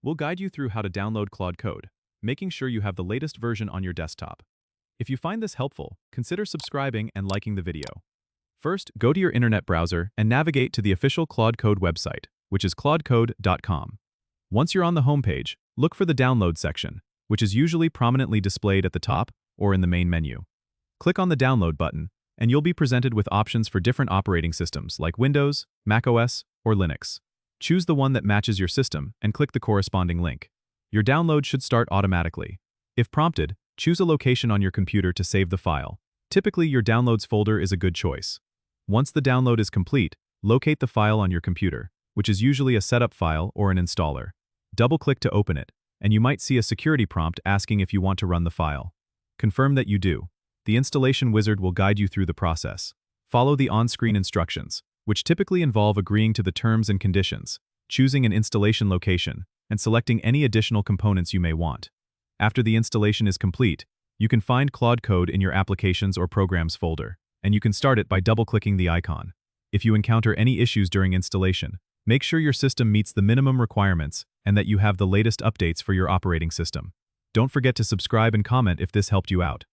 We'll guide you through how to download Claude Code, making sure you have the latest version on your desktop. If you find this helpful, consider subscribing and liking the video. First, go to your internet browser and navigate to the official Claude Code website, which is claudecode.com. Once you're on the homepage, look for the Download section, which is usually prominently displayed at the top or in the main menu. Click on the Download button, and you'll be presented with options for different operating systems like Windows, macOS, or Linux. Choose the one that matches your system and click the corresponding link. Your download should start automatically. If prompted, choose a location on your computer to save the file. Typically, your Downloads folder is a good choice. Once the download is complete, locate the file on your computer, which is usually a setup file or an installer. Double-click to open it, and you might see a security prompt asking if you want to run the file. Confirm that you do. The installation wizard will guide you through the process. Follow the on-screen instructions, which typically involve agreeing to the terms and conditions, choosing an installation location, and selecting any additional components you may want. After the installation is complete, you can find Claude Code in your Applications or Programs folder, and you can start it by double-clicking the icon. If you encounter any issues during installation, make sure your system meets the minimum requirements and that you have the latest updates for your operating system. Don't forget to subscribe and comment if this helped you out.